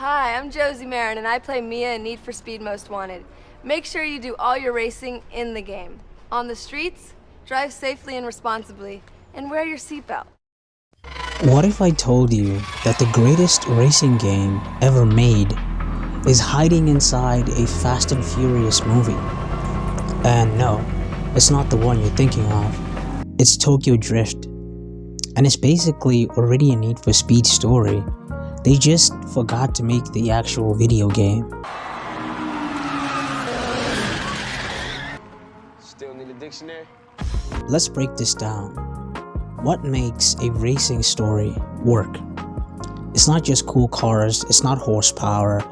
Hi, I'm Josie Marin, and I play Mia in Need for Speed Most Wanted. Make sure you do all your racing in the game. On the streets, drive safely and responsibly, and wear your seatbelt. What if I told you that the greatest racing game ever made is hiding inside a Fast and Furious movie? And no, it's not the one you're thinking of. It's Tokyo Drift. And it's basically already a Need for Speed story. They just forgot to make the actual video game. Still need a dictionary? Let's break this down. What makes a racing story work? It's not just cool cars, it's not horsepower,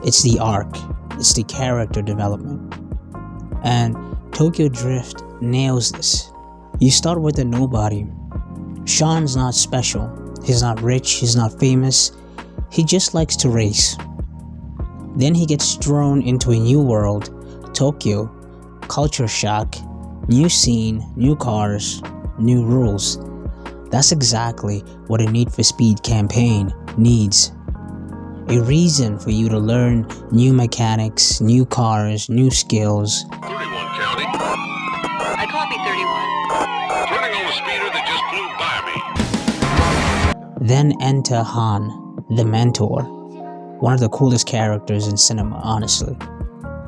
it's the arc, it's the character development. And Tokyo Drift nails this. You start with a nobody. Sean's not special, he's not rich, he's not famous, he just likes to race. Then he gets thrown into a new world, Tokyo, culture shock, new scene, new cars, new rules. That's exactly what a Need for Speed campaign needs. A reason for you to learn new mechanics, new cars, new skills. 31 County. I copy 31. Turning on the speeder that just flew by me. Then enter Han, the mentor. One of the coolest characters in cinema, honestly.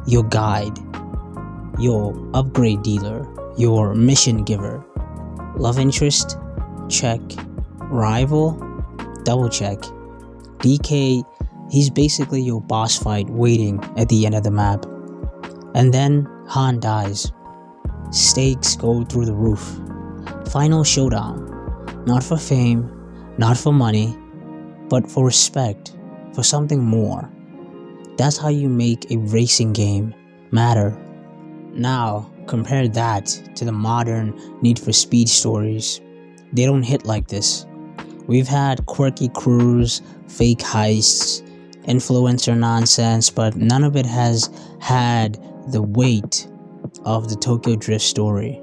Your guide, your upgrade dealer, your mission giver. Love interest? Check. Rival? Double check. DK, he's basically your boss fight waiting at the end of the map. And then Han dies. Stakes go through the roof. Final showdown. Not for fame, not for money, but for respect, for something more. That's how you make a racing game matter. Now, compare that to the modern Need for Speed stories. They don't hit like this. We've had quirky crews, fake heists, influencer nonsense, but none of it has had the weight of the Tokyo Drift story.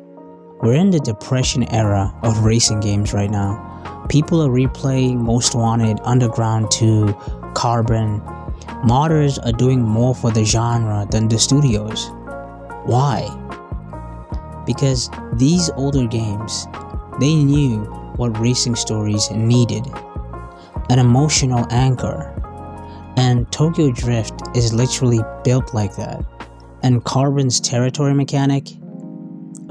We're in the depression era of racing games right now. People are replaying Most Wanted, Underground 2, Carbon. Modders are doing more for the genre than the studios. Why? Because these older games, they knew what racing stories needed. An emotional anchor. And Tokyo Drift is literally built like that. And Carbon's territory mechanic?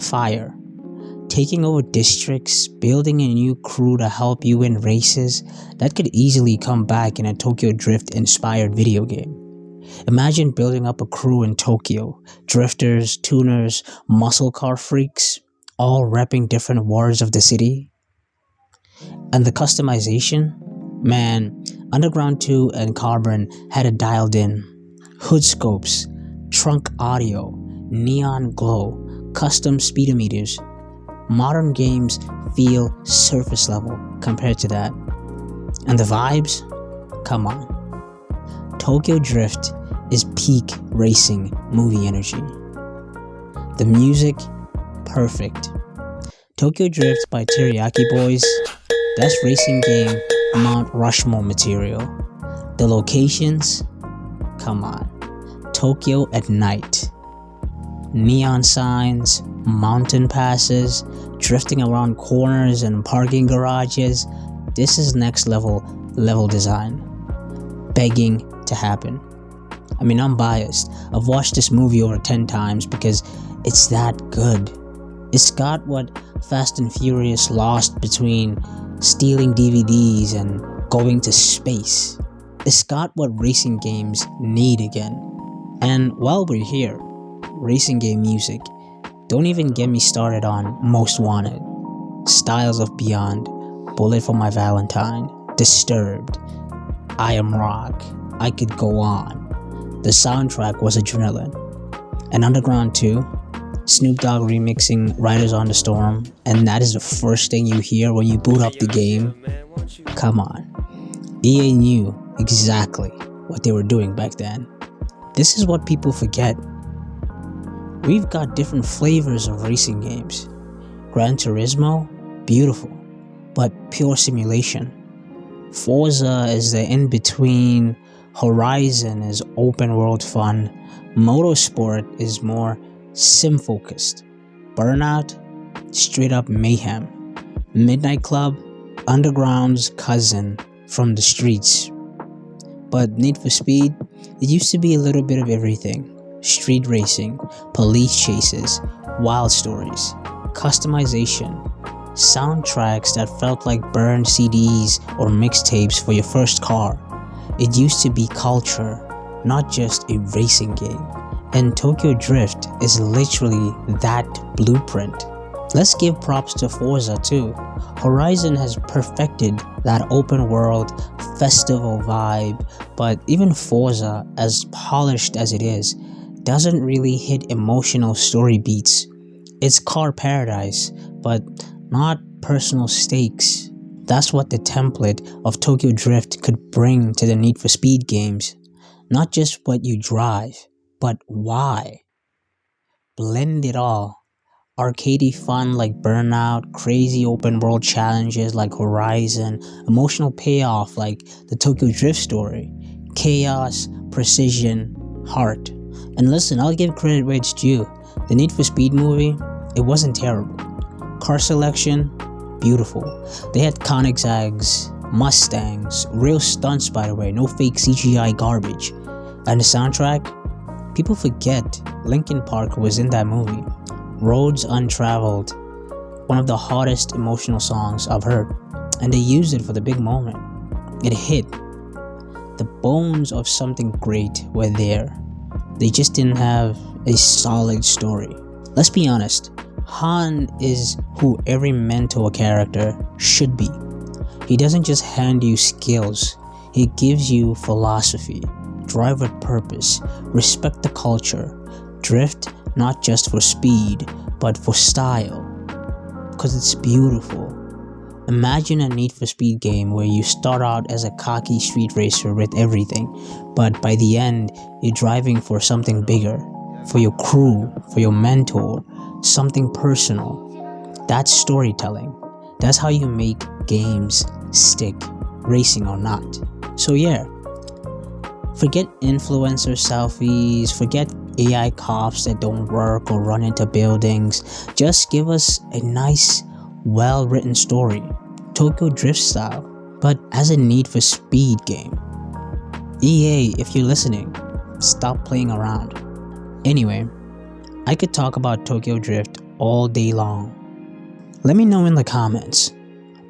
Fire. Taking over districts, building a new crew to help you win races, that could easily come back in a Tokyo Drift inspired video game. Imagine building up a crew in Tokyo, drifters, tuners, muscle car freaks, all repping different wards of the city. And the customization? Man, Underground 2 and Carbon had it dialed in. Hood scopes, trunk audio, neon glow, custom speedometers. Modern games feel surface level compared to that. And the vibes? Come on. Tokyo Drift is peak racing movie energy. The music? Perfect. Tokyo Drift by Teriyaki Boys? That's racing game Mount Rushmore material. The locations? Come on. Tokyo at night. Neon signs, mountain passes, drifting around corners and parking garages. This is next level design. Begging to happen. I mean, I'm biased. I've watched this movie over 10 times because it's that good. It's got what Fast and Furious lost between stealing DVDs and going to space. It's got what racing games need again. And while we're here, racing game music, don't even get me started on Most Wanted, Styles of Beyond, Bullet for My Valentine, Disturbed, I Am Rock, I Could Go On. The soundtrack was adrenaline. And Underground 2, Snoop Dogg remixing Riders on the Storm, and that is the first thing you hear when you boot up the game. Come on. EA knew exactly what they were doing back then. This is what people forget. We've got different flavors of racing games. Gran Turismo, beautiful, but pure simulation. Forza is the in-between Horizon is open world fun. Motorsport is more sim focused. Burnout, straight up mayhem. Midnight Club, Underground's cousin from the streets. But Need for Speed, it used to be a little bit of everything. Street racing, police chases, wild stories, customization, soundtracks that felt like burned CDs or mixtapes for your first car. It used to be culture, not just a racing game. And Tokyo Drift is literally that blueprint. Let's give props to Forza too. Horizon has perfected that open world festival vibe, but even Forza, as polished as it is, doesn't really hit emotional story beats. It's car paradise, but not personal stakes. That's what the template of Tokyo Drift could bring to the Need for Speed games. Not just what you drive, but why. Blend it all. Arcadey fun like Burnout, crazy open world challenges like Horizon, emotional payoff like the Tokyo Drift story, chaos, precision, heart. And listen, I'll give credit where it's due. The Need for Speed movie, it wasn't terrible. Car selection, beautiful. They had Koenigseggs, Mustangs, real stunts by the way, no fake CGI garbage. And the soundtrack, people forget Linkin Park was in that movie. Roads Untraveled, one of the hottest emotional songs I've heard. And they used it for the big moment. It hit. The bones of something great were there. They just didn't have a solid story. Let's be honest, Han is who every mentor character should be. He doesn't just hand you skills, he gives you philosophy. Drive with purpose, respect the culture, drift not just for speed, but for style. Because it's beautiful. Imagine a Need for Speed game where you start out as a cocky street racer with everything, but by the end, you're driving for something bigger, for your crew, for your mentor, something personal. That's storytelling. That's how you make games stick, racing or not. So yeah, forget influencer selfies, forget AI cops that don't work or run into buildings. Just give us a nice, well-written story, Tokyo Drift style, but as a Need for Speed game. EA, if you're listening, stop playing around. Anyway, I could talk about Tokyo Drift all day long. Let me know in the comments,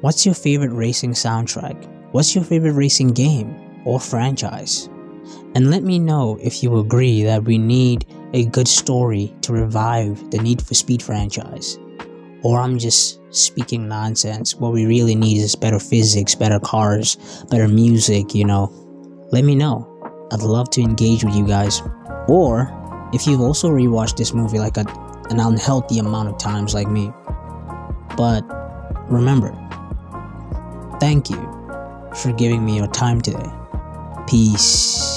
what's your favorite racing soundtrack? What's your favorite racing game or franchise? And let me know if you agree that we need a good story to revive the Need for Speed franchise. Or I'm just speaking nonsense. What we really need is better physics, better cars, better music, Let me know. I'd love to engage with you guys. Or if you've also rewatched this movie like an unhealthy amount of times like me. But remember, thank you for giving me your time today. Peace.